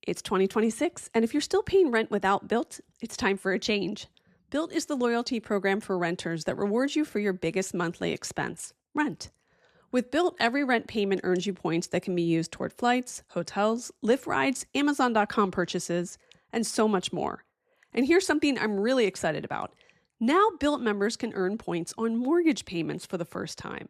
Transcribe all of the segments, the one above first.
It's 2026, and if you're still paying rent without Built, it's time for a change. Built is the loyalty program for renters that rewards you for your biggest monthly expense, rent. With Built, every rent payment earns you points that can be used toward flights, hotels, Lyft rides, Amazon.com purchases, and so much more. And here's something I'm really excited about. Now Built members can earn points on mortgage payments for the first time.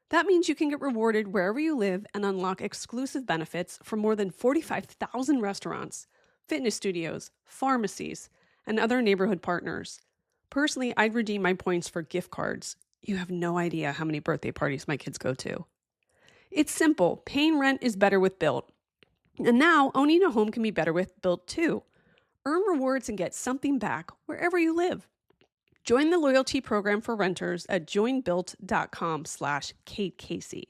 That means you can get rewarded wherever you live and unlock exclusive benefits from more than 45,000 restaurants, fitness studios, pharmacies, and other neighborhood partners. Personally, I'd redeem my points for gift cards. You have no idea how many birthday parties my kids go to. It's simple. Paying rent is better with Built. And now owning a home can be better with Built too. Earn rewards and get something back wherever you live. Join the loyalty program for renters at joinbuilt.com/Kate Casey.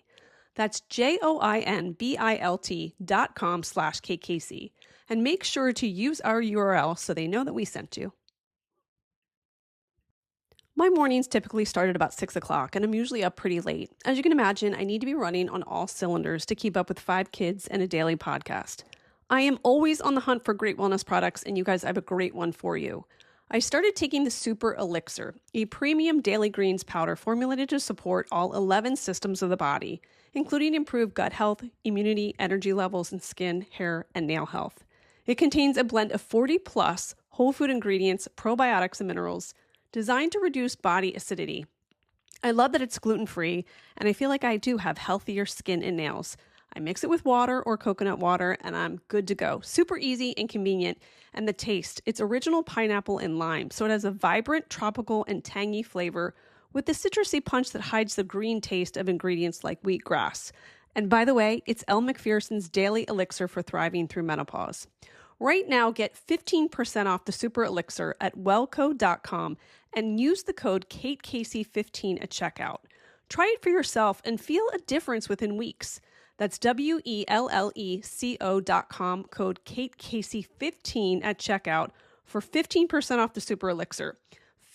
That's joinbilt.com/Kate Casey. And make sure to use our URL so they know that we sent you. My mornings typically start at about 6 o'clock, and I'm usually up pretty late. As you can imagine, I need to be running on all cylinders to keep up with 5 kids and a daily podcast. I am always on the hunt for great wellness products, and you guys, I have a great one for you. I started taking the Super Elixir, a premium daily greens powder formulated to support all 11 systems of the body, including improved gut health, immunity, energy levels, and skin, hair, and nail health. It contains a blend of 40-plus whole food ingredients, probiotics, and minerals designed to reduce body acidity. I love that it's gluten-free, and I feel like I do have healthier skin and nails. I mix it with water or coconut water, and I'm good to go. Super easy and convenient. And the taste, it's original pineapple and lime, so it has a vibrant, tropical, and tangy flavor with the citrusy punch that hides the green taste of ingredients like wheatgrass. And by the way, it's Elle Macpherson's daily elixir for thriving through menopause. Right now, get 15% off the Super Elixir at wellco.com and use the code KateCasey15 at checkout. Try it for yourself and feel a difference within weeks. That's WELLECO.com, code KateCasey15 at checkout for 15% off the Super Elixir.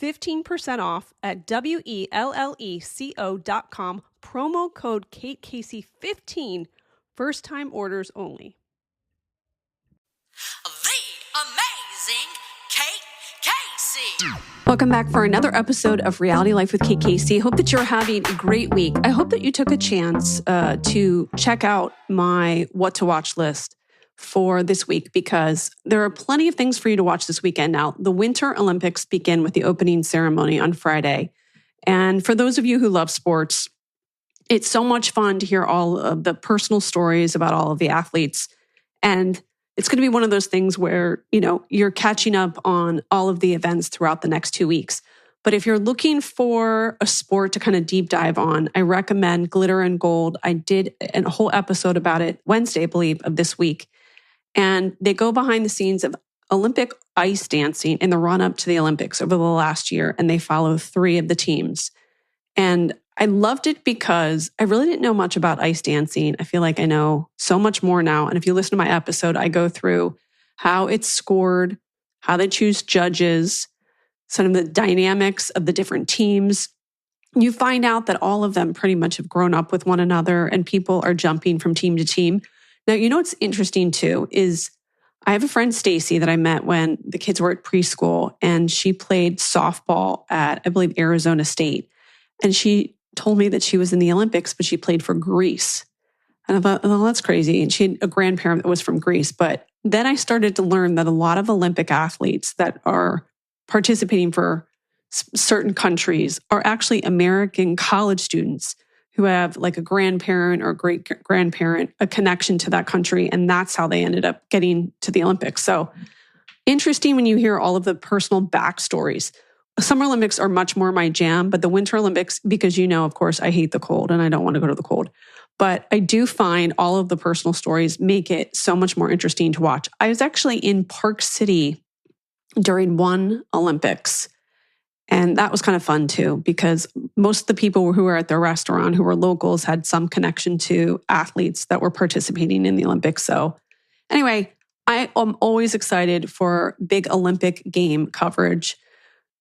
15% off at WELLECO.com, promo code KateCasey15, first time orders only. The amazing Kate Casey. Welcome back for another episode of Reality Life with Kate Casey. Hope that you're having a great week. I hope that you took a chance to check out my what to watch list for this week, because there are plenty of things for you to watch this weekend. Now, the Winter Olympics begin with the opening ceremony on Friday. And for those of you who love sports, it's so much fun to hear all of the personal stories about all of the athletes. And it's going to be one of those things where, you're catching up on all of the events throughout the next 2 weeks. But if you're looking for a sport to kind of deep dive on, I recommend Glitter and Gold. I did a whole episode about it Wednesday, I believe, of this week. And they go behind the scenes of Olympic ice dancing in the run-up to the Olympics over the last year, and they follow 3 of the teams. And I loved it because I really didn't know much about ice dancing. I feel like I know so much more now. And if you listen to my episode, I go through how it's scored, how they choose judges, some of the dynamics of the different teams. You find out that all of them pretty much have grown up with one another and people are jumping from team to team. Now, what's interesting too is I have a friend, Stacy, that I met when the kids were at preschool, and she played softball at, I believe, Arizona State. And she told me that she was in the Olympics, but she played for Greece. And I thought, oh, that's crazy. And she had a grandparent that was from Greece. But then I started to learn that a lot of Olympic athletes that are participating for certain countries are actually American college students who have like a grandparent or great grandparent, a connection to that country. And that's how they ended up getting to the Olympics. So interesting when you hear all of the personal backstories. Summer Olympics are much more my jam, but the Winter Olympics, because of course, I hate the cold and I don't want to go to the cold. But I do find all of the personal stories make it so much more interesting to watch. I was actually in Park City during one Olympics, and that was kind of fun too, because most of the people who were at the restaurant who were locals had some connection to athletes that were participating in the Olympics. So anyway, I am always excited for big Olympic game coverage.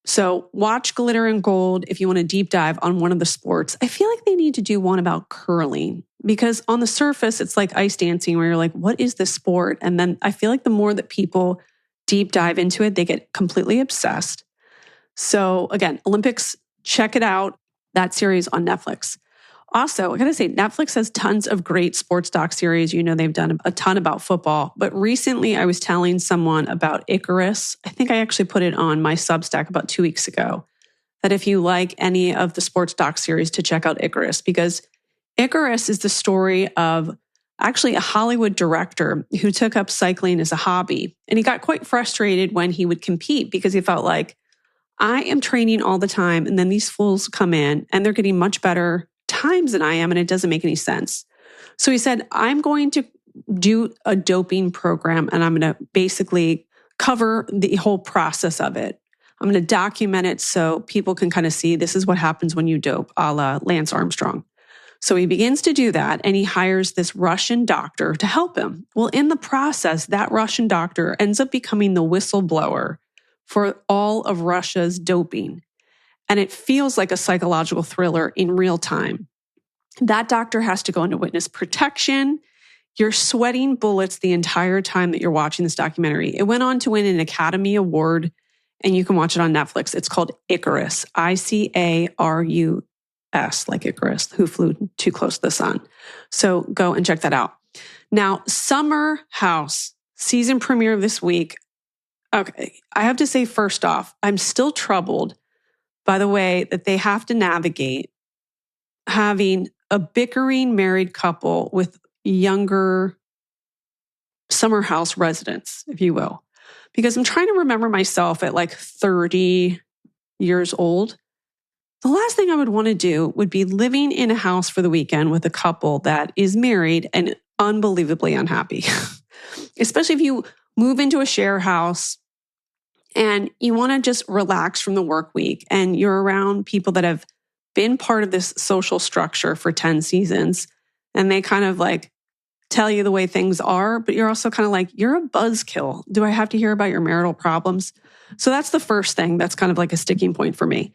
So watch Glitter and Gold if you want to deep dive on one of the sports. I feel like they need to do one about curling because on the surface, it's like ice dancing where you're like, what is this sport? And then I feel like the more that people deep dive into it, they get completely obsessed. So again, Olympics, check it out. That series on Netflix. Also, I got to say, Netflix has tons of great sports doc series. You know, they've done a ton about football. But recently I was telling someone about Icarus. I think I actually put it on my Substack about 2 weeks ago, that if you like any of the sports doc series, to check out Icarus, because Icarus is the story of actually a Hollywood director who took up cycling as a hobby. And he got quite frustrated when he would compete because he felt like, I am training all the time, and then these fools come in and they're getting much better times than I am, and it doesn't make any sense. So he said, I'm going to do a doping program, and I'm going to basically cover the whole process of it. I'm going to document it so people can kind of see this is what happens when you dope, a la Lance Armstrong. So he begins to do that, and he hires this Russian doctor to help him. Well, in the process, that Russian doctor ends up becoming the whistleblower for all of Russia's doping. And it feels like a psychological thriller in real time. That doctor has to go into witness protection. You're sweating bullets the entire time that you're watching this documentary. It went on to win an Academy Award, and you can watch it on Netflix. It's called Icarus, Icarus, like Icarus, who flew too close to the sun. So go and check that out. Now, Summer House, season premiere this week. Okay, I have to say, first off, I'm still troubled by the way that they have to navigate having a bickering married couple with younger summer house residents, if you will. Because I'm trying to remember myself at like 30 years old. The last thing I would want to do would be living in a house for the weekend with a couple that is married and unbelievably unhappy. Especially if you move into a share house and you want to just relax from the work week and you're around people that have been part of this social structure for 10 seasons and they kind of like tell you the way things are, but you're also kind of like, you're a buzzkill. Do I have to hear about your marital problems? So that's the first thing that's kind of like a sticking point for me.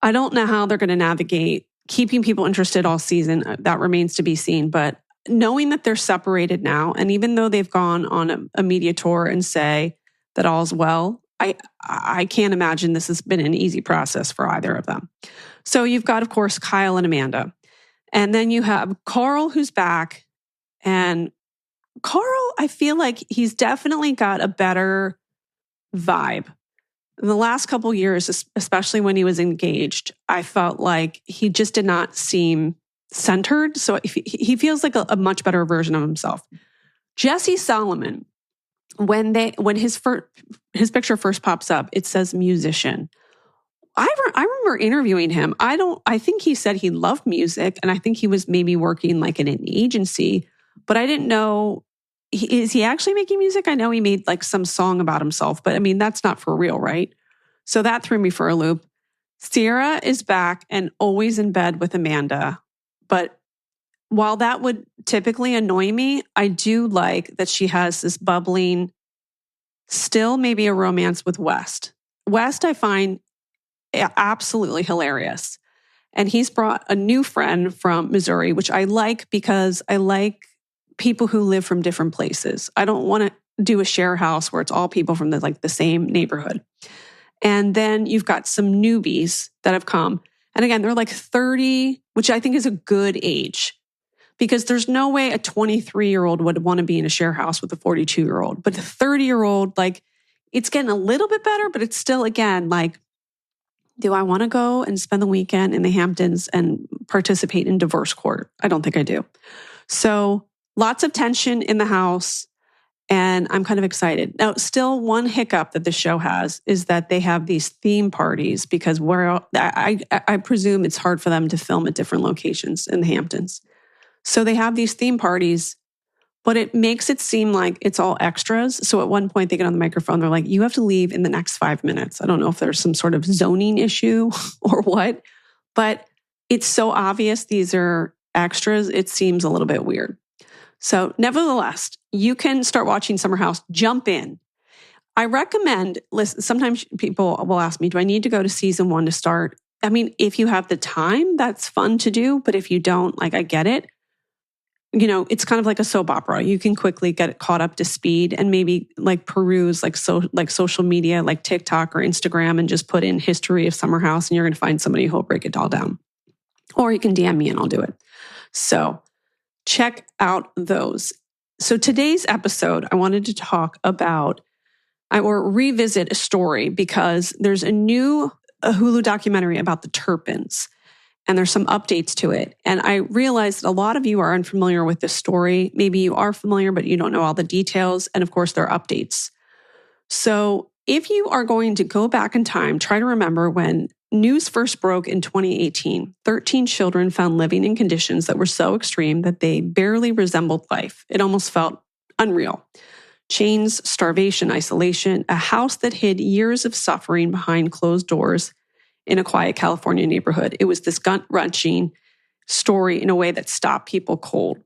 I don't know how they're going to navigate keeping people interested all season. That remains to be seen. But knowing that they're separated now, and even though they've gone on a media tour and say that all's well, I can't imagine this has been an easy process for either of them. So you've got, of course, Kyle and Amanda. And then you have Carl, who's back. And Carl, I feel like he's definitely got a better vibe. In the last couple of years, especially when he was engaged, I felt like he just did not seem centered. So he feels like a much better version of himself. Jesse Solomon, when his picture first pops up, it says musician. I remember interviewing him. I think he said he loved music, and I think he was maybe working like in an agency, but I didn't know, is he actually making music? I know he made like some song about himself, but I mean, that's not for real, right? So that threw me for a loop. Sierra is back and always in bed with Amanda. But while that would typically annoy me, I do like that she has this bubbling, still maybe a romance with West. West, I find absolutely hilarious. And he's brought a new friend from Missouri, which I like because I like people who live from different places. I don't want to do a share house where it's all people from the same neighborhood. And then you've got some newbies that have come. And again, they're like 30, which I think is a good age. Because there's no way a 23-year-old would want to be in a share house with a 42-year-old. But a 30-year-old, like, it's getting a little bit better, but it's still, again, like, do I want to go and spend the weekend in the Hamptons and participate in divorce court? I don't think I do. So lots of tension in the house, and I'm kind of excited. Now, still one hiccup that the show has is that they have these theme parties because I presume it's hard for them to film at different locations in the Hamptons. So they have these theme parties, but it makes it seem like it's all extras. So at one point they get on the microphone, they're like, you have to leave in the next 5 minutes. I don't know if there's some sort of zoning issue or what, but it's so obvious these are extras, it seems a little bit weird. So nevertheless, you can start watching Summer House, jump in. I recommend, listen, sometimes people will ask me, do I need to go to season 1 to start? I mean, if you have the time, that's fun to do. But if you don't, like, I get it. It's kind of like a soap opera. You can quickly get caught up to speed and maybe like peruse like social media, like TikTok or Instagram, and just put in history of Summer House, and you're going to find somebody who'll break it all down. Or you can DM me and I'll do it. So check out those. So today's episode, I wanted to talk about or revisit a story because there's a Hulu documentary about the Turpins. And there's some updates to it. And I realized a lot of you are unfamiliar with this story. Maybe you are familiar, but you don't know all the details. And of course, there are updates. So if you are going to go back in time, try to remember when news first broke in 2018, 13 children found living in conditions that were so extreme that they barely resembled life. It almost felt unreal. Chains, starvation, isolation, a house that hid years of suffering behind closed doors in a quiet California neighborhood. It was this gut-wrenching story in a way that stopped people cold.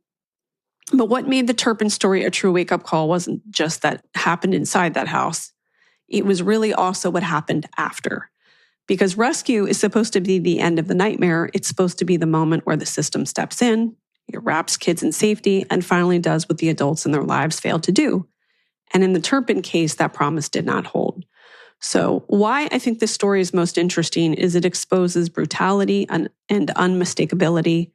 But what made the Turpin story a true wake-up call wasn't just that happened inside that house. It was really also what happened after. Because rescue is supposed to be the end of the nightmare. It's supposed to be the moment where the system steps in, it wraps kids in safety, and finally does what the adults in their lives failed to do. And in the Turpin case, that promise did not hold. So why I think this story is most interesting is it exposes brutality and unmistakability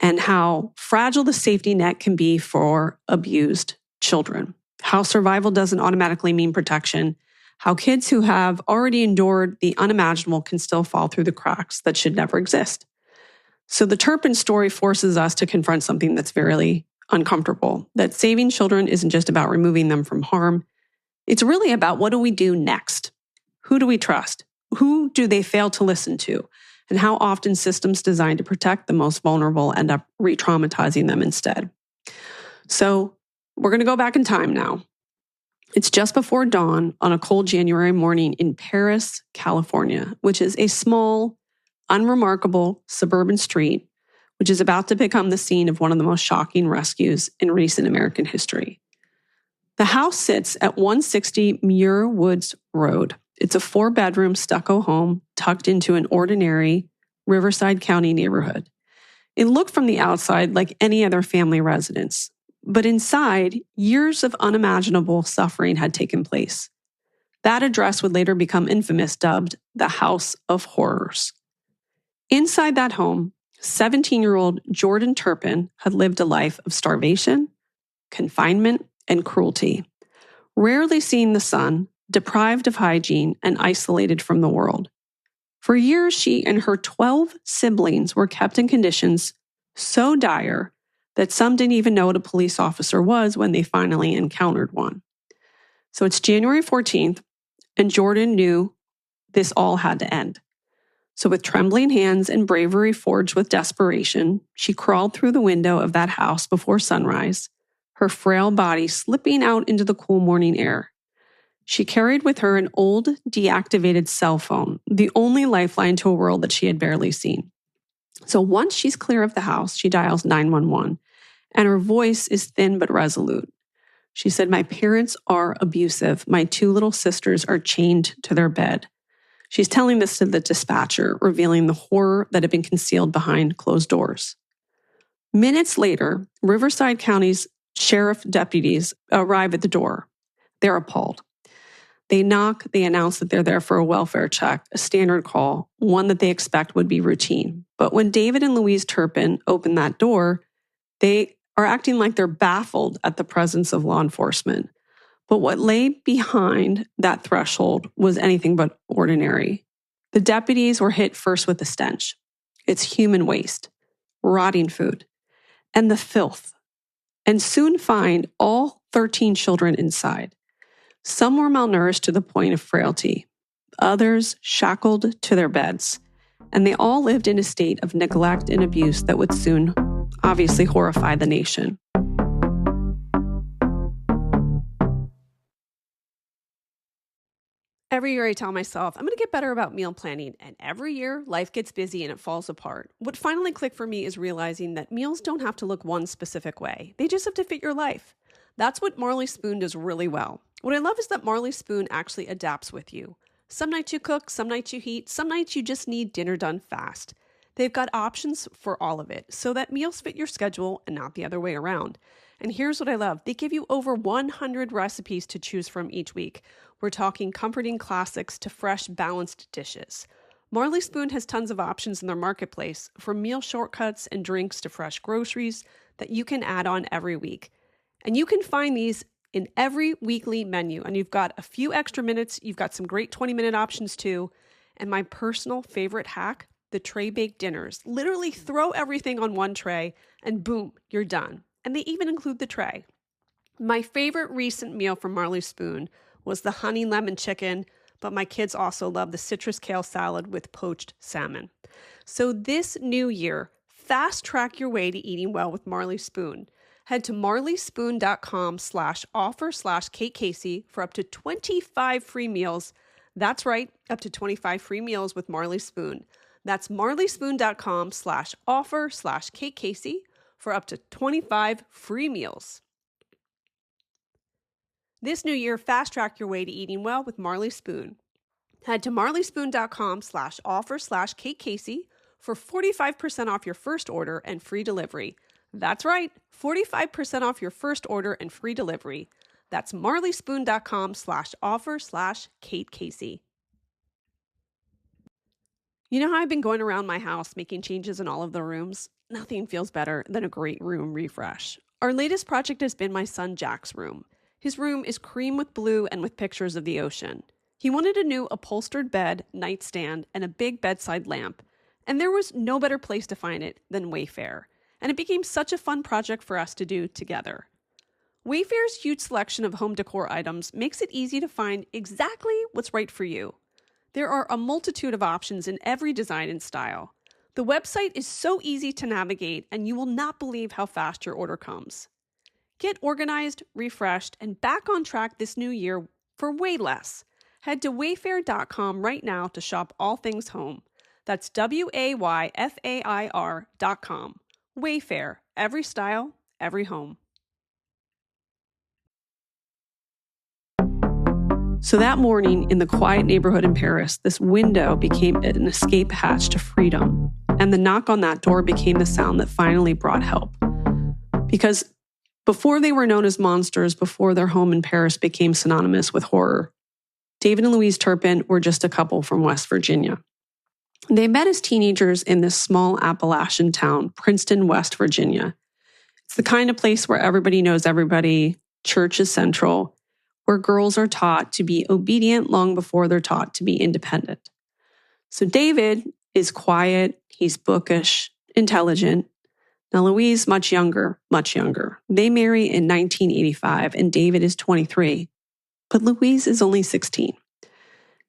and how fragile the safety net can be for abused children, how survival doesn't automatically mean protection, how kids who have already endured the unimaginable can still fall through the cracks that should never exist. So the Turpin story forces us to confront something that's very uncomfortable, that saving children isn't just about removing them from harm. It's really about what do we do next? Who do we trust? Who do they fail to listen to? And how often systems designed to protect the most vulnerable end up re-traumatizing them instead. So we're going to go back in time now. It's just before dawn on a cold January morning in Paris, California, which is a small, unremarkable suburban street, which is about to become the scene of one of the most shocking rescues in recent American history. The house sits at 160 Muir Woods Road. It's a 4-bedroom stucco home tucked into an ordinary Riverside County neighborhood. It looked from the outside like any other family residence, but inside, years of unimaginable suffering had taken place. That address would later become infamous, dubbed the House of Horrors. Inside that home, 17-year-old Jordan Turpin had lived a life of starvation, confinement, and cruelty. Rarely seeing the sun, deprived of hygiene, and isolated from the world. For years, she and her 12 siblings were kept in conditions so dire that some didn't even know what a police officer was when they finally encountered one. So it's January 14th, and Jordan knew this all had to end. So with trembling hands and bravery forged with desperation, she crawled through the window of that house before sunrise, her frail body slipping out into the cool morning air. She carried with her an old, deactivated cell phone, the only lifeline to a world that she had barely seen. So once she's clear of the house, she dials 911, and her voice is thin but resolute. She said, "My parents are abusive. My 2 little sisters are chained to their bed." She's telling this to the dispatcher, revealing the horror that had been concealed behind closed doors. Minutes later, Riverside County's sheriff deputies arrive at the door. They're appalled. They knock, they announce that they're there for a welfare check, a standard call, one that they expect would be routine. But when David and Louise Turpin open that door, they are acting like they're baffled at the presence of law enforcement. But what lay behind that threshold was anything but ordinary. The deputies were hit first with the stench. It's human waste, rotting food, and the filth, and soon find all 13 children inside. Some were malnourished to the point of frailty, others shackled to their beds, and they all lived in a state of neglect and abuse that would soon obviously horrify the nation. Every year I tell myself, I'm going to get better about meal planning, and every year life gets busy and it falls apart. What finally clicked for me is realizing that meals don't have to look one specific way. They just have to fit your life. That's what Marley Spoon does really well. What I love is that Marley Spoon actually adapts with you. Some nights you cook, some nights you heat, some nights you just need dinner done fast. They've got options for all of it so that meals fit your schedule and not the other way around. And here's what I love. They give you over 100 recipes to choose from each week. We're talking comforting classics to fresh, balanced dishes. Marley Spoon has tons of options in their marketplace, from meal shortcuts and drinks to fresh groceries that you can add on every week. And you can find these in every weekly menu. And you've got a few extra minutes. You've got some great 20-minute options too. And my personal favorite hack, the tray baked dinners. Literally throw everything on one tray and boom, you're done. And they even include the tray. My favorite recent meal from Marley Spoon was the honey lemon chicken, but my kids also love the citrus kale salad with poached salmon. So this new year, fast track your way to eating well with Marley Spoon. Head to marleyspoon.com/offer/Kate Casey for up to 25 free meals. That's right, up to 25 free meals with Marley Spoon. That's marleyspoon.com/offer/Kate Casey for up to 25 free meals. This new year, fast track your way to eating well with Marley Spoon. Head to marleyspoon.com/offer/Kate Casey for 45% off your first order and free delivery. That's right, 45% off your first order and free delivery. That's marleyspoon.com/offer/Kate Casey. You know how I've been going around my house making changes in all of the rooms? Nothing feels better than a great room refresh. Our latest project has been my son Jack's room. His room is cream with blue and with pictures of the ocean. He wanted a new upholstered bed, nightstand, and a big bedside lamp. And there was no better place to find it than Wayfair. And it became such a fun project for us to do together. Wayfair's huge selection of home decor items makes it easy to find exactly what's right for you. There are a multitude of options in every design and style. The website is so easy to navigate, and you will not believe how fast your order comes. Get organized, refreshed, and back on track this new year for way less. Head to wayfair.com right now to shop all things home. That's WAYFAIR.com. Wayfair, every style, every home. So that morning in the quiet neighborhood in Paris, this window became an escape hatch to freedom. And the knock on that door became the sound that finally brought help. Because before they were known as monsters, before their home in Paris became synonymous with horror, David and Louise Turpin were just a couple from West Virginia. They met as teenagers in this small Appalachian town, Princeton, West Virginia. It's the kind of place where everybody knows everybody, church is central, where girls are taught to be obedient long before they're taught to be independent. So David is quiet, he's bookish, intelligent. Now Louise, much younger. They marry in 1985 and David is 23, but Louise is only 16.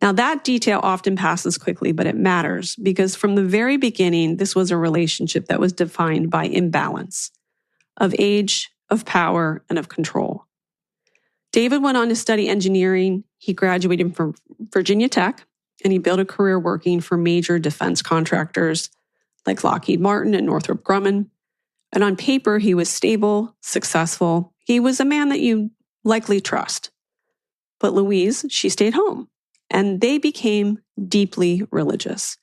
Now that detail often passes quickly, but it matters because from the very beginning, this was a relationship that was defined by imbalance of age, of power, and of control. David went on to study engineering. He graduated from Virginia Tech, and he built a career working for major defense contractors like Lockheed Martin and Northrop Grumman. And on paper, he was stable, successful. He was a man that you likely trust. But Louise, she stayed home, and they became deeply religious,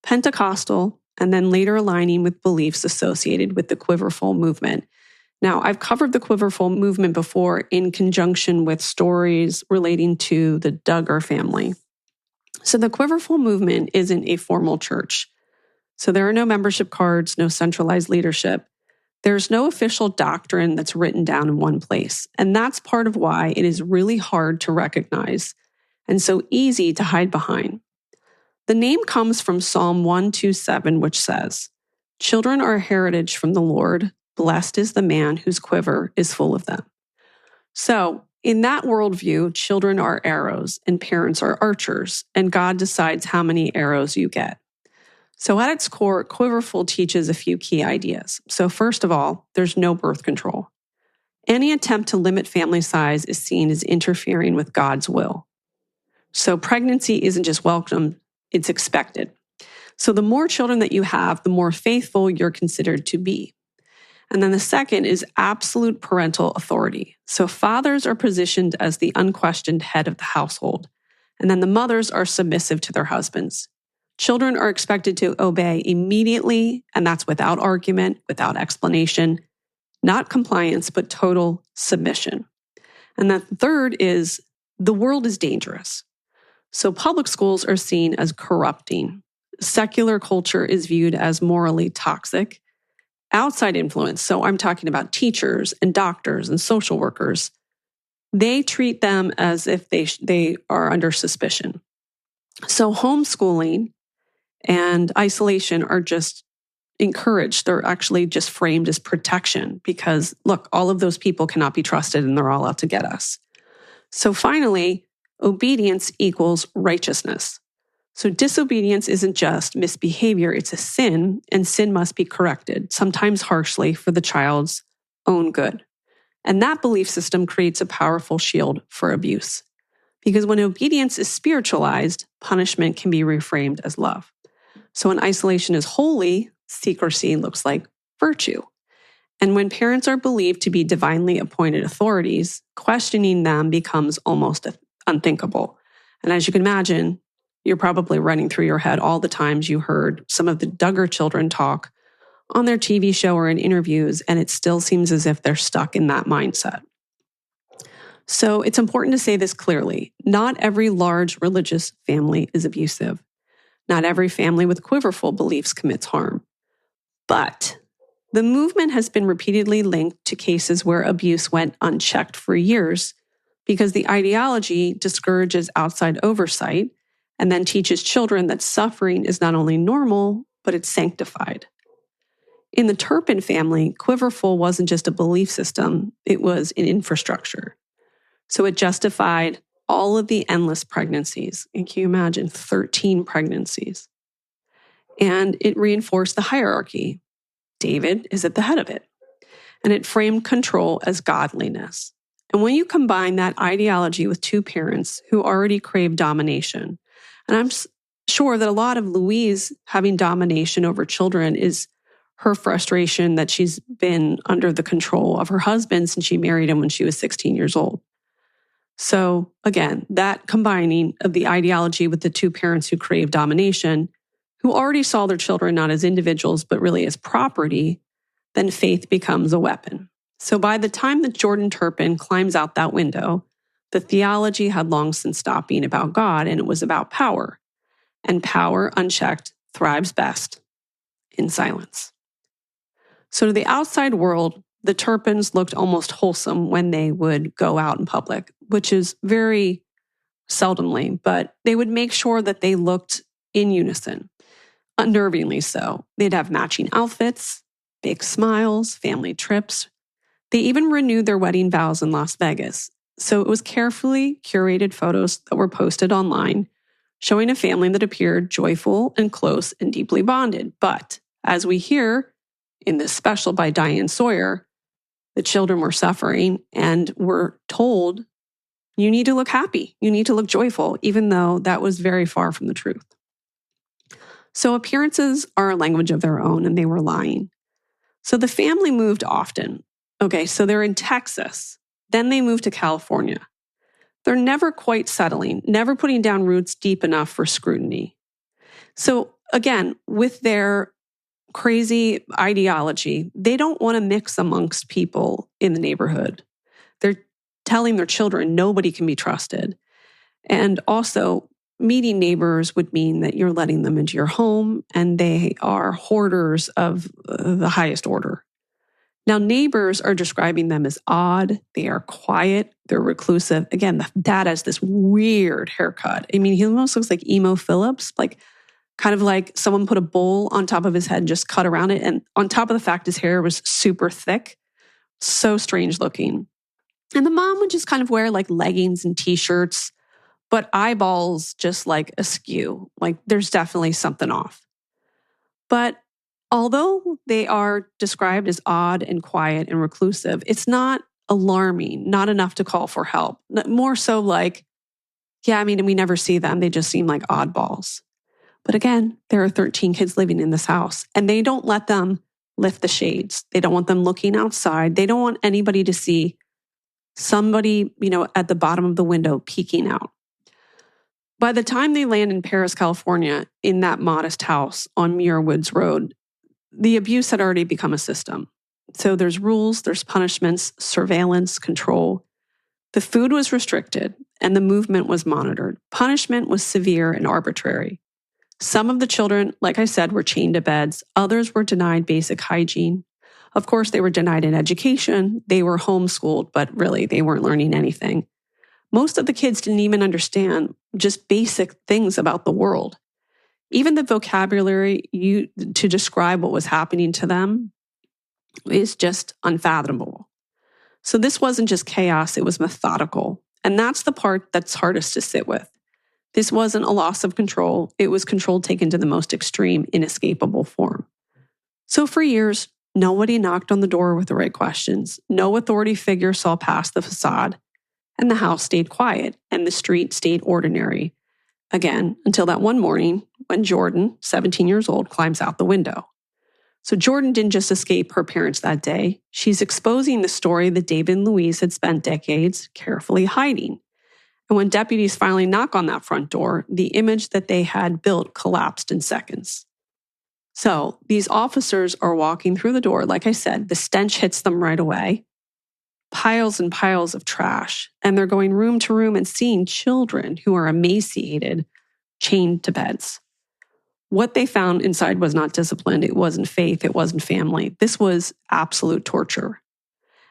Pentecostal, and then later aligning with beliefs associated with the Quiverful movement. Now, I've covered the Quiverful movement before in conjunction with stories relating to the Duggar family. So the Quiverful movement isn't a formal church. So there are no membership cards, no centralized leadership. There's no official doctrine that's written down in one place. And that's part of why it is really hard to recognize and so easy to hide behind. The name comes from Psalm 127, which says, "Children are a heritage from the Lord. Blessed is the man whose quiver is full of them." So in that worldview, children are arrows and parents are archers, and God decides how many arrows you get. So at its core, Quiverful teaches a few key ideas. So first of all, there's no birth control. Any attempt to limit family size is seen as interfering with God's will. So pregnancy isn't just welcome, it's expected. So the more children that you have, the more faithful you're considered to be. And then the second is absolute parental authority. So fathers are positioned as the unquestioned head of the household. And then the mothers are submissive to their husbands. Children are expected to obey immediately, and that's without argument, without explanation, not compliance, but total submission. And then the third is the world is dangerous. So public schools are seen as corrupting. Secular culture is viewed as morally toxic. Outside influence, so I'm talking about teachers and doctors and social workers, they treat them as if they are under suspicion. So homeschooling and isolation are just encouraged. They're actually just framed as protection because, look, all of those people cannot be trusted and they're all out to get us. So finally, obedience equals righteousness. So disobedience isn't just misbehavior, it's a sin, and sin must be corrected, sometimes harshly for the child's own good. And that belief system creates a powerful shield for abuse. Because when obedience is spiritualized, punishment can be reframed as love. So when isolation is holy, secrecy looks like virtue. And when parents are believed to be divinely appointed authorities, questioning them becomes almost unthinkable. And as you can imagine, you're probably running through your head all the times you heard some of the Duggar children talk on their TV show or in interviews, and it still seems as if they're stuck in that mindset. So it's important to say this clearly. Not every large religious family is abusive. Not every family with quiverful beliefs commits harm. But the movement has been repeatedly linked to cases where abuse went unchecked for years because the ideology discourages outside oversight and then teaches children that suffering is not only normal, but it's sanctified. In the Turpin family, quiverful wasn't just a belief system, it was an infrastructure. So it justified all of the endless pregnancies. And can you imagine 13 pregnancies? And it reinforced the hierarchy. David is at the head of it. And it framed control as godliness. And when you combine that ideology with two parents who already crave domination, and I'm sure that a lot of Louise having domination over children is her frustration that she's been under the control of her husband since she married him when she was 16 years old. So again, that combining of the ideology with the two parents who crave domination, who already saw their children not as individuals, but really as property, then faith becomes a weapon. So by the time that Jordan Turpin climbs out that window, the theology had long since stopped being about God and it was about power. And power unchecked thrives best in silence. So to the outside world, the Turpins looked almost wholesome when they would go out in public, which is very seldomly, but they would make sure that they looked in unison, unnervingly so. They'd have matching outfits, big smiles, family trips. They even renewed their wedding vows in Las Vegas. So it was carefully curated photos that were posted online, showing a family that appeared joyful and close and deeply bonded. But as we hear in this special by Diane Sawyer, the children were suffering and were told, you need to look happy, you need to look joyful, even though that was very far from the truth. So appearances are a language of their own, and they were lying. So the family moved often. Okay, so they're in Texas. Then they moved to California. They're never quite settling, never putting down roots deep enough for scrutiny. So again, with their crazy ideology, they don't want to mix amongst people in the neighborhood. They're telling their children nobody can be trusted. And also, meeting neighbors would mean that you're letting them into your home and they are hoarders of the highest order. Now, neighbors are describing them as odd. They are quiet. They're reclusive. Again, the dad has this weird haircut. I mean, he almost looks like Emo Phillips, like kind of like someone put a bowl on top of his head and just cut around it. And on top of the fact, his hair was super thick, so strange looking. And the mom would just kind of wear like leggings and t-shirts, but eyeballs just like askew. Like there's definitely something off. But although they are described as odd and quiet and reclusive, it's not alarming, not enough to call for help. More so like, yeah, I mean, we never see them. They just seem like oddballs. But again, there are 13 kids living in this house, and they don't let them lift the shades. They don't want them looking outside. They don't want anybody to see somebody, at the bottom of the window peeking out. By the time they land in Paris, California, in that modest house on Muir Woods Road, the abuse had already become a system. So there's rules, there's punishments, surveillance, control. The food was restricted and the movement was monitored. Punishment was severe and arbitrary. Some of the children, like I said, were chained to beds. Others were denied basic hygiene. Of course, they were denied an education. They were homeschooled, but really they weren't learning anything. Most of the kids didn't even understand just basic things about the world. Even the vocabulary to describe what was happening to them is just unfathomable. So this wasn't just chaos, it was methodical. And that's the part that's hardest to sit with. This wasn't a loss of control. It was control taken to the most extreme, inescapable form. So for years, nobody knocked on the door with the right questions. No authority figure saw past the facade. And the house stayed quiet and the street stayed ordinary. Again, until that one morning when Jordan, 17 years old, climbs out the window. So Jordan didn't just escape her parents that day. She's exposing the story that David and Louise had spent decades carefully hiding. And when deputies finally knock on that front door, the image that they had built collapsed in seconds. So these officers are walking through the door. Like I said, the stench hits them right away. Piles and piles of trash. And they're going room to room and seeing children who are emaciated, chained to beds. What they found inside was not discipline. It wasn't faith. It wasn't family. This was absolute torture.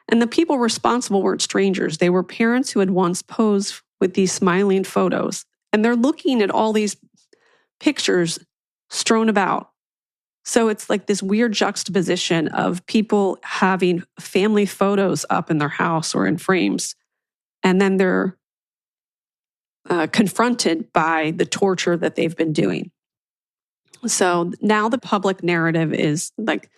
And the people responsible weren't strangers. They were parents who had once posed with these smiling photos. And they're looking at all these pictures strewn about. So it's like this weird juxtaposition of people having family photos up in their house or in frames. And then they're confronted by the torture that they've been doing. So now the public narrative is like,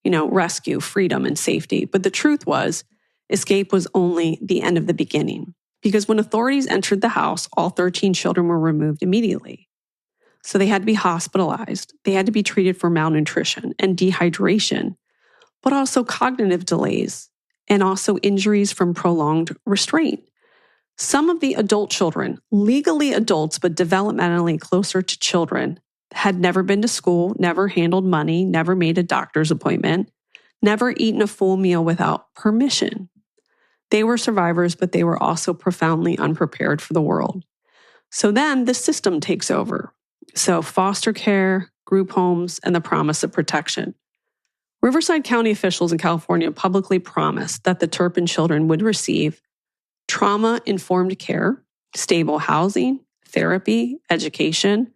rescue, freedom, and safety. But the truth was, escape was only the end of the beginning. Because when authorities entered the house, all 13 children were removed immediately. So they had to be hospitalized. They had to be treated for malnutrition and dehydration, but also cognitive delays and also injuries from prolonged restraint. Some of the adult children, legally adults but developmentally closer to children, had never been to school, never handled money, never made a doctor's appointment, never eaten a full meal without permission. They were survivors, but they were also profoundly unprepared for the world. So then the system takes over. So foster care, group homes, and the promise of protection. Riverside County officials in California publicly promised that the Turpin children would receive trauma-informed care, stable housing, therapy, education,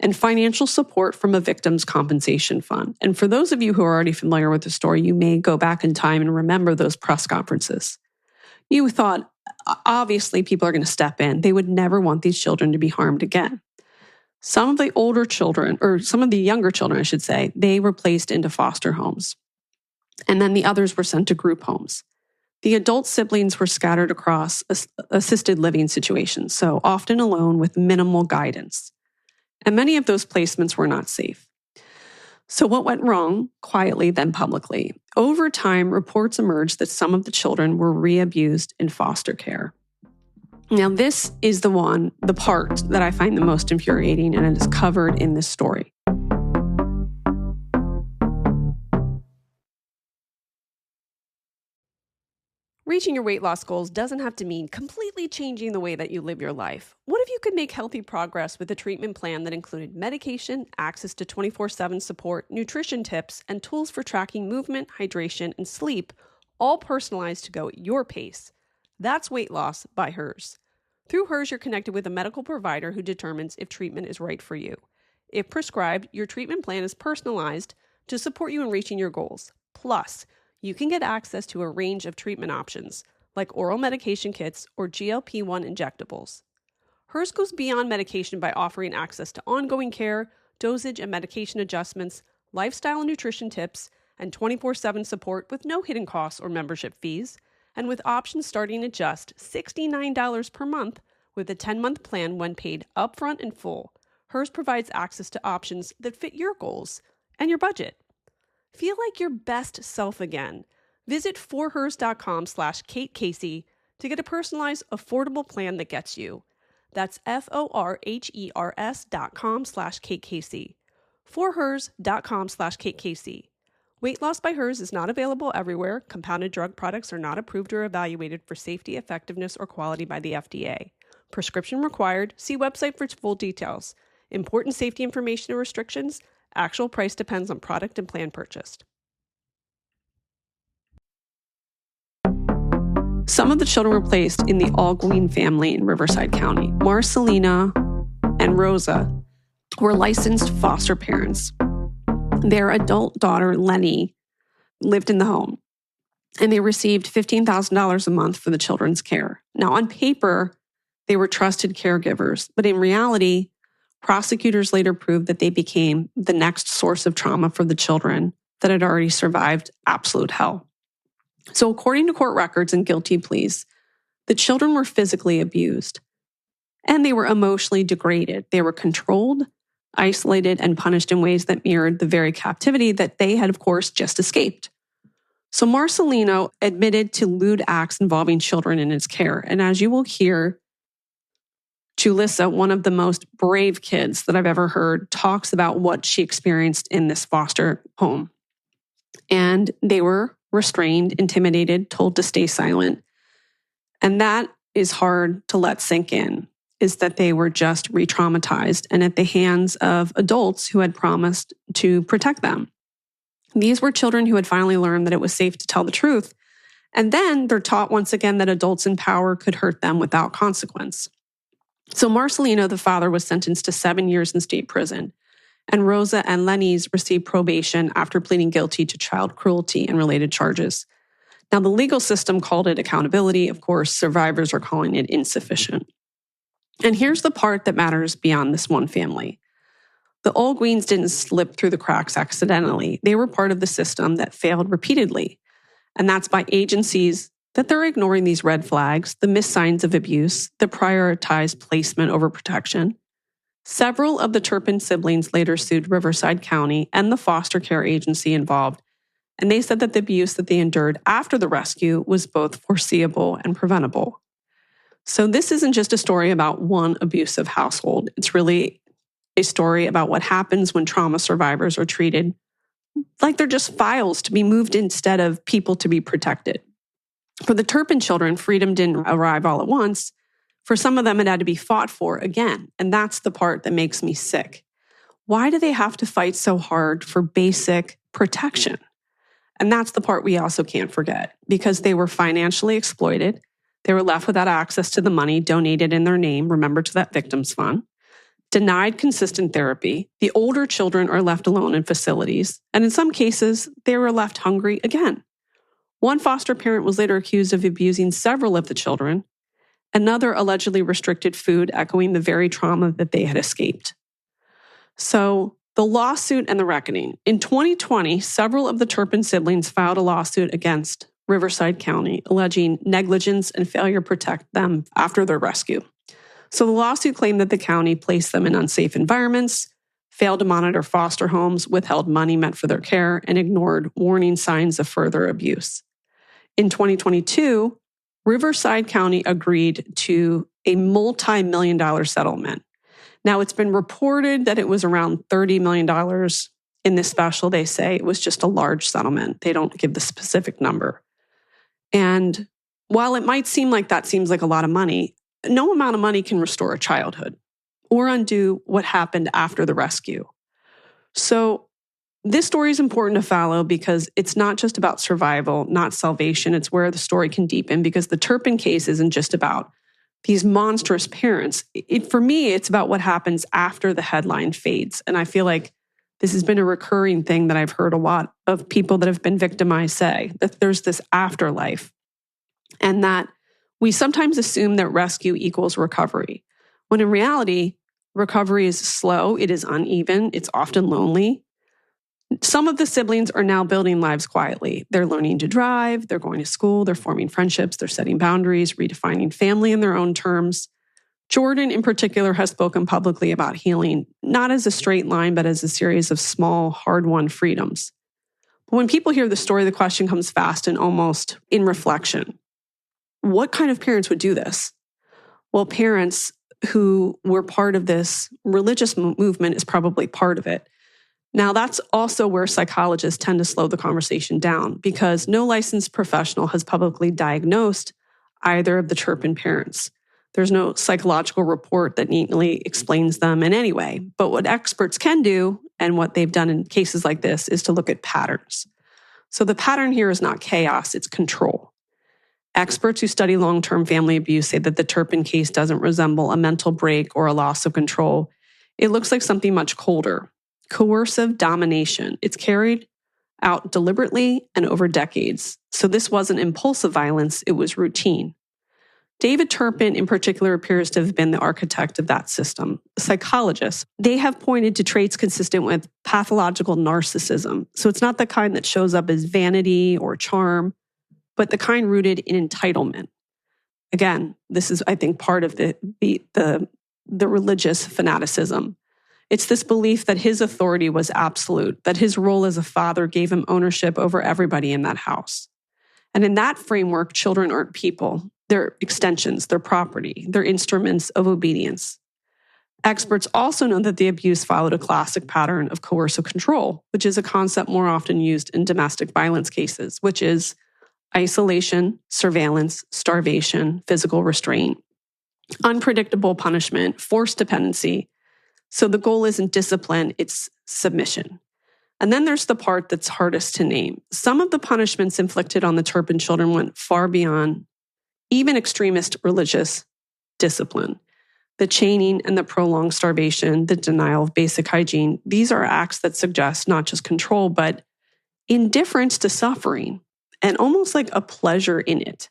and financial support from a victims' compensation fund. And for those of you who are already familiar with the story, you may go back in time and remember those press conferences. You thought, obviously, people are going to step in. They would never want these children to be harmed again. Some of the older children, or some of the younger children, I should say, they were placed into foster homes. And then the others were sent to group homes. The adult siblings were scattered across assisted living situations, so often alone with minimal guidance. And many of those placements were not safe. So what went wrong, quietly then publicly? Over time, reports emerged that some of the children were re-abused in foster care. Now, this is the part that I find the most infuriating, and it is covered in this story. Reaching your weight loss goals doesn't have to mean completely changing the way that you live your life. What if you could make healthy progress with a treatment plan that included medication, access to 24/7 support, nutrition tips, and tools for tracking movement, hydration, and sleep, all personalized to go at your pace? That's Weight Loss by Hers. Through Hers, you're connected with a medical provider who determines if treatment is right for you. If prescribed, your treatment plan is personalized to support you in reaching your goals. Plus, you can get access to a range of treatment options, like oral medication kits or GLP-1 injectables. Hers goes beyond medication by offering access to ongoing care, dosage and medication adjustments, lifestyle and nutrition tips, and 24/7 support with no hidden costs or membership fees, and with options starting at just $69 per month with a 10-month plan when paid upfront and full. Hers provides access to options that fit your goals and your budget. Feel like your best self again. Visit forhers.com/Kate Casey to get a personalized, affordable plan that gets you. That's forhers.com/Kate Casey. Forhers.com/Kate Casey. Weight loss by Hers is not available everywhere. Compounded drug products are not approved or evaluated for safety, effectiveness, or quality by the FDA. Prescription required. See website for full details. Important safety information and restrictions. Actual price depends on product and plan purchased. Some of the children were placed in the All-Green family in Riverside County. Marcelina and Rosa were licensed foster parents. Their adult daughter, Lenny, lived in the home, and they received $15,000 a month for the children's care. Now, on paper, they were trusted caregivers, but in reality, prosecutors later proved that they became the next source of trauma for the children that had already survived absolute hell. So according to court records and guilty pleas, the children were physically abused, and they were emotionally degraded. They were controlled, isolated, and punished in ways that mirrored the very captivity that they had, of course, just escaped. So Marcelino admitted to lewd acts involving children in his care. And as you will hear, Julissa, one of the most brave kids that I've ever heard, talks about what she experienced in this foster home. And they were restrained, intimidated, told to stay silent. And that is hard to let sink in, is that they were just re-traumatized and at the hands of adults who had promised to protect them. These were children who had finally learned that it was safe to tell the truth. And then they're taught once again that adults in power could hurt them without consequence. So Marcelino, the father, was sentenced to 7 years in state prison, and Rosa and Lenny's received probation after pleading guilty to child cruelty and related charges. Now, the legal system called it accountability. Of course, survivors are calling it insufficient. And here's the part that matters beyond this one family. The All-Greens didn't slip through the cracks accidentally. They were part of the system that failed repeatedly. And that's by agencies that they're ignoring these red flags, the missed signs of abuse, the prioritized placement over protection. Several of the Turpin siblings later sued Riverside County and the foster care agency involved, and they said that the abuse that they endured after the rescue was both foreseeable and preventable. So this isn't just a story about one abusive household. It's really a story about what happens when trauma survivors are treated like they're just files to be moved instead of people to be protected. For the Turpin children, freedom didn't arrive all at once. For some of them, it had to be fought for again. And that's the part that makes me sick. Why do they have to fight so hard for basic protection? And that's the part we also can't forget, because they were financially exploited. They were left without access to the money donated in their name, remember, to that victims fund. Denied consistent therapy. The older children are left alone in facilities. And in some cases, they were left hungry again. One foster parent was later accused of abusing several of the children. Another allegedly restricted food, echoing the very trauma that they had escaped. So the lawsuit and the reckoning. In 2020, several of the Turpin siblings filed a lawsuit against Riverside County, alleging negligence and failure to protect them after their rescue. So the lawsuit claimed that the county placed them in unsafe environments, failed to monitor foster homes, withheld money meant for their care, and ignored warning signs of further abuse. In 2022, Riverside County agreed to a multi-million-dollar settlement. Now, it's been reported that it was around $30 million in this special. They say it was just a large settlement. They don't give the specific number. And while it might seem like that seems like a lot of money, no amount of money can restore a childhood or undo what happened after the rescue. So this story is important to follow because it's not just about survival, not salvation. It's where the story can deepen, because the Turpin case isn't just about these monstrous parents. For me, it's about what happens after the headline fades. And I feel like this has been a recurring thing that I've heard a lot of people that have been victimized say, that there's this afterlife, and that we sometimes assume that rescue equals recovery, when in reality, recovery is slow, it is uneven, it's often lonely. Some of the siblings are now building lives quietly. They're learning to drive, they're going to school, they're forming friendships, they're setting boundaries, redefining family in their own terms. Jordan, in particular, has spoken publicly about healing, not as a straight line, but as a series of small, hard-won freedoms. But when people hear the story, the question comes fast and almost in reflection. What kind of parents would do this? Well, parents who were part of this religious movement is probably part of it. Now, that's also where psychologists tend to slow the conversation down because no licensed professional has publicly diagnosed either of the Turpin parents. There's no psychological report that neatly explains them in any way. But what experts can do, and what they've done in cases like this, is to look at patterns. So the pattern here is not chaos, it's control. Experts who study long-term family abuse say that the Turpin case doesn't resemble a mental break or a loss of control. It looks like something much colder. Coercive domination. It's carried out deliberately and over decades. So this wasn't impulsive violence, it was routine. David Turpin in particular appears to have been the architect of that system. Psychologists, they have pointed to traits consistent with pathological narcissism. So it's not the kind that shows up as vanity or charm, but the kind rooted in entitlement. Again, this is, I think, part of the religious fanaticism. It's this belief that his authority was absolute, that his role as a father gave him ownership over everybody in that house. And in that framework, children aren't people. They're extensions, they're property, they're instruments of obedience. Experts also know that the abuse followed a classic pattern of coercive control, which is a concept more often used in domestic violence cases, which is isolation, surveillance, starvation, physical restraint, unpredictable punishment, forced dependency. So the goal isn't discipline, it's submission. And then there's the part that's hardest to name. Some of the punishments inflicted on the Turpin children went far beyond even extremist religious discipline. The chaining and the prolonged starvation, the denial of basic hygiene, these are acts that suggest not just control, but indifference to suffering and almost like a pleasure in it.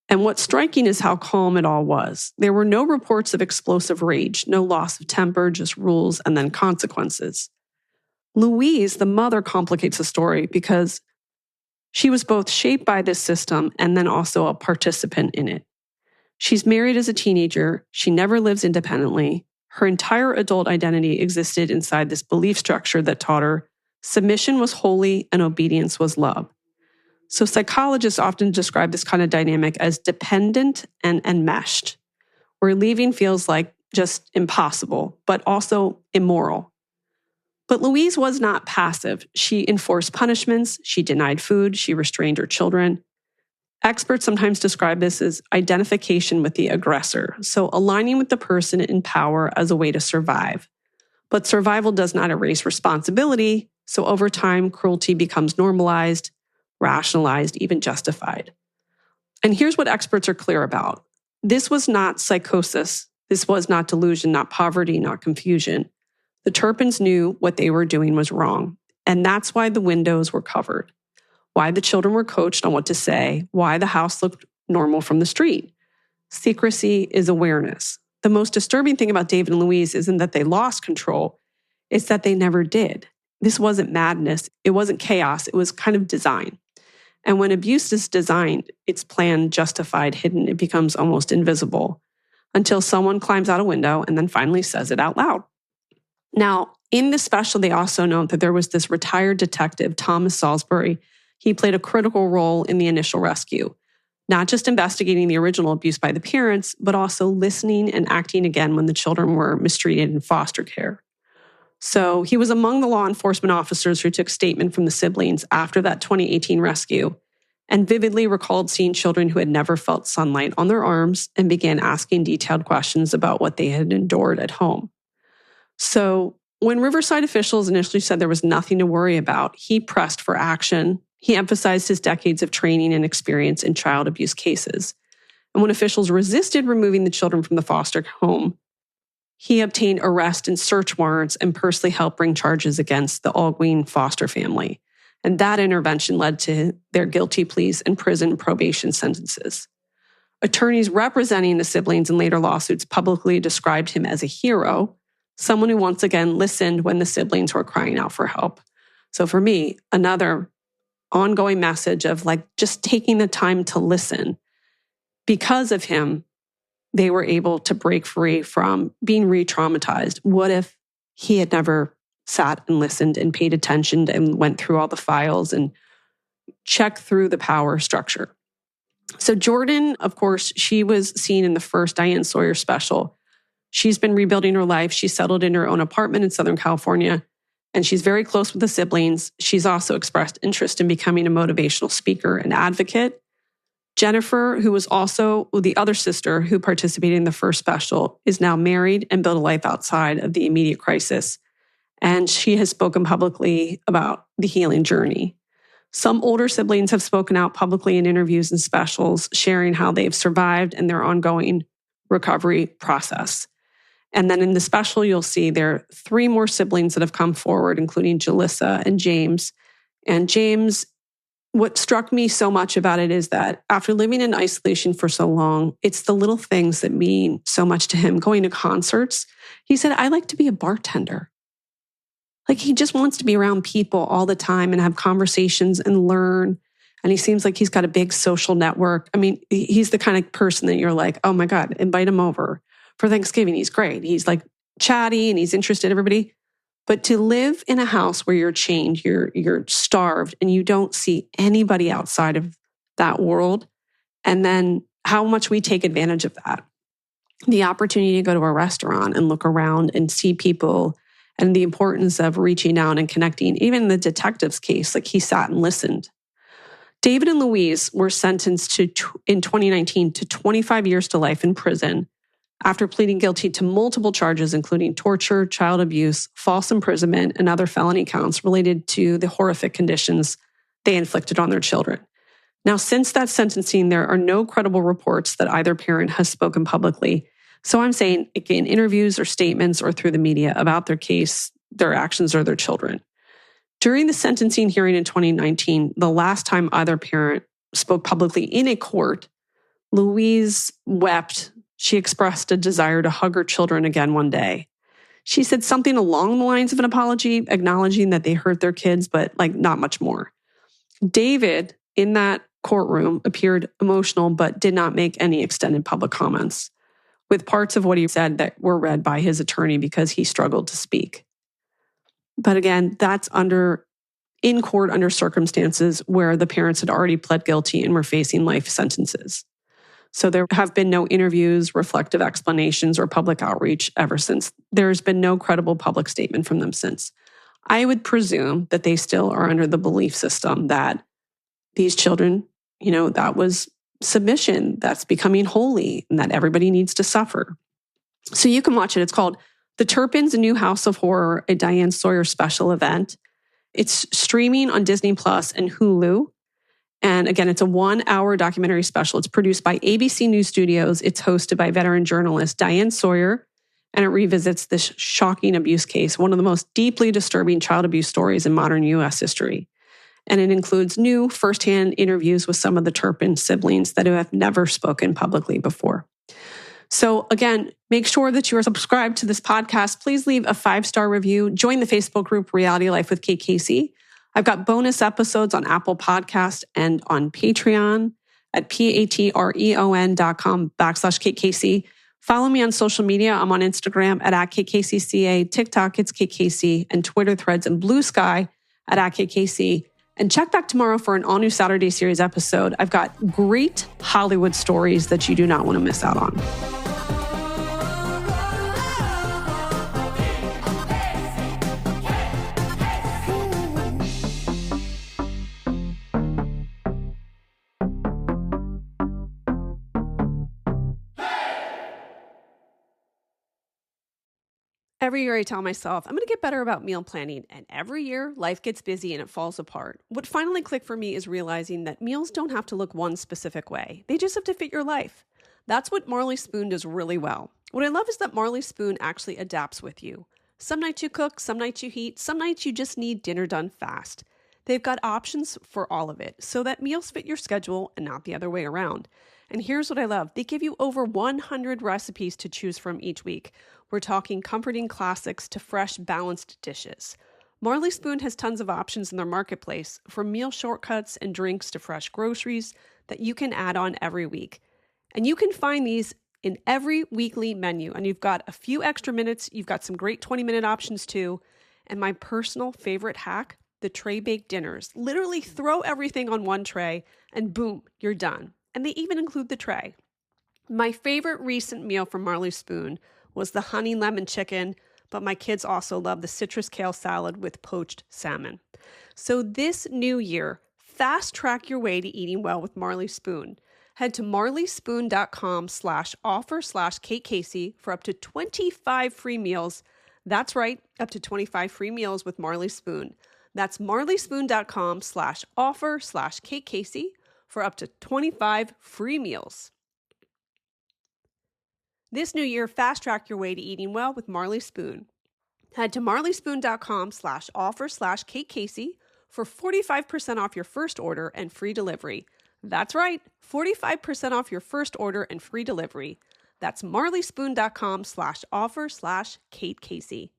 And what's striking is how calm it all was. There were no reports of explosive rage, no loss of temper, just rules and then consequences. Louise, the mother, complicates the story because she was both shaped by this system and then also a participant in it. She's married as a teenager. She never lives independently. Her entire adult identity existed inside this belief structure that taught her submission was holy and obedience was love. So psychologists often describe this kind of dynamic as dependent and enmeshed, where leaving feels like just impossible, but also immoral. But Louise was not passive. She enforced punishments, she denied food, she restrained her children. Experts sometimes describe this as identification with the aggressor, so aligning with the person in power as a way to survive. But survival does not erase responsibility, so over time, cruelty becomes normalized, rationalized, even justified. And here's what experts are clear about. This was not psychosis. This was not delusion, not poverty, not confusion. The Turpins knew what they were doing was wrong, and that's why the windows were covered, why the children were coached on what to say, why the house looked normal from the street. Secrecy is awareness. The most disturbing thing about David and Louise isn't that they lost control, it's that they never did. This wasn't madness, it wasn't chaos, it was kind of design. And when abuse is designed, it's planned, justified, hidden, it becomes almost invisible until someone climbs out a window and then finally says it out loud. Now, in this special, they also note that there was this retired detective, Thomas Salisbury. He played a critical role in the initial rescue, not just investigating the original abuse by the parents, but also listening and acting again when the children were mistreated in foster care. So he was among the law enforcement officers who took statement from the siblings after that 2018 rescue and vividly recalled seeing children who had never felt sunlight on their arms and began asking detailed questions about what they had endured at home. So when Riverside officials initially said there was nothing to worry about, he pressed for action. He emphasized his decades of training and experience in child abuse cases. And when officials resisted removing the children from the foster home, he obtained arrest and search warrants and personally helped bring charges against the Alwyn foster family. And that intervention led to their guilty pleas and prison probation sentences. Attorneys representing the siblings in later lawsuits publicly described him as a hero, someone who once again listened when the siblings were crying out for help. So for me, another ongoing message of just taking the time to listen. Because of him, they were able to break free from being re-traumatized. What if he had never sat and listened and paid attention and went through all the files and checked through the power structure. So Jordan, of course, she was seen in the first Diane Sawyer Special. She's been rebuilding her life. She settled in her own apartment in Southern California, and she's very close with the siblings. She's also expressed interest in becoming a motivational speaker and advocate. Jennifer, who was also the other sister who participated in the first special, is now married and built a life outside of the immediate crisis. And she has spoken publicly about the healing journey. Some older siblings have spoken out publicly in interviews and specials, sharing how they've survived and their ongoing recovery process. And then in the special, you'll see there are 3 more siblings that have come forward, including Jalissa and James. And James, what struck me so much about it is that after living in isolation for so long, it's the little things that mean so much to him. Going to concerts, he said, I like to be a bartender. Like he just wants to be around people all the time and have conversations and learn. And he seems like he's got a big social network. I mean, he's the kind of person that you're like, oh my God, invite him over for Thanksgiving. He's great. He's like chatty and he's interested in everybody. But to live in a house where you're chained, you're starved, and you don't see anybody outside of that world, and then how much we take advantage of that. The opportunity to go to a restaurant and look around and see people, and the importance of reaching out and connecting. Even in the detective's case, like he sat and listened. David and Louise were sentenced in 2019 to 25 years to life in prison after pleading guilty to multiple charges, including torture, child abuse, false imprisonment, and other felony counts related to the horrific conditions they inflicted on their children. Now, since that sentencing, there are no credible reports that either parent has spoken publicly. So I'm saying, in interviews or statements or through the media about their case, their actions, or their children. During the sentencing hearing in 2019, the last time either parent spoke publicly in a court, Louise wept. She expressed a desire to hug her children again one day. She said something along the lines of an apology, acknowledging that they hurt their kids, but like not much more. David, in that courtroom, appeared emotional, but did not make any extended public comments, with parts of what he said that were read by his attorney because he struggled to speak. But again, that's in court under circumstances where the parents had already pled guilty and were facing life sentences. So there have been no interviews, reflective explanations, or public outreach ever since. There's been no credible public statement from them since. I would presume that they still are under the belief system that these children, that was submission, that's becoming holy, and that everybody needs to suffer. So you can watch it. It's called The Turpins, A New House of Horror, a Diane Sawyer Special Event. It's streaming on Disney Plus and Hulu. And again, it's a 1-hour documentary special. It's produced by ABC News Studios. It's hosted by veteran journalist Diane Sawyer, and it revisits this shocking abuse case, one of the most deeply disturbing child abuse stories in modern U.S. history. And it includes new firsthand interviews with some of the Turpin siblings that have never spoken publicly before. So again, make sure that you are subscribed to this podcast. Please leave a 5-star review. Join the Facebook group Reality Life with Kate Casey. I've got bonus episodes on Apple Podcast and on Patreon at patreon.com/Kate Casey. Follow me on social media. I'm on Instagram at @KatecaseyCA, TikTok, it's Kate Casey, and Twitter Threads and Blue Sky at @Katecasey. And check back tomorrow for an all-new Saturday Series episode. I've got great Hollywood stories that you do not want to miss out on. Every year I tell myself, I'm going to get better about meal planning. And every year, life gets busy and it falls apart. What finally clicked for me is realizing that meals don't have to look one specific way. They just have to fit your life. That's what Marley Spoon does really well. What I love is that Marley Spoon actually adapts with you. Some nights you cook, some nights you heat, some nights you just need dinner done fast. They've got options for all of it so that meals fit your schedule and not the other way around. And here's what I love. They give you over 100 recipes to choose from each week. We're talking comforting classics to fresh, balanced dishes. Marley Spoon has tons of options in their marketplace, from meal shortcuts and drinks to fresh groceries that you can add on every week. And you can find these in every weekly menu. And you've got a few extra minutes. You've got some great 20-minute options too. And my personal favorite hack, the tray baked dinners. Literally throw everything on one tray and boom, you're done. And they even include the tray. My favorite recent meal from Marley Spoon was the honey lemon chicken, but my kids also love the citrus kale salad with poached salmon. So this new year, fast track your way to eating well with Marley Spoon. Head to marleyspoon.com/offer/Kate Casey for up to 25 free meals. That's right, up to 25 free meals with Marley Spoon. That's marleyspoon.com/offer/Kate Casey for up to 25 free meals. This new year, fast track your way to eating well with Marley Spoon. Head to marleyspoon.com/offer/Kate Casey for 45% off your first order and free delivery. That's right, 45% off your first order and free delivery. That's marleyspoon.com/offer/Kate Casey.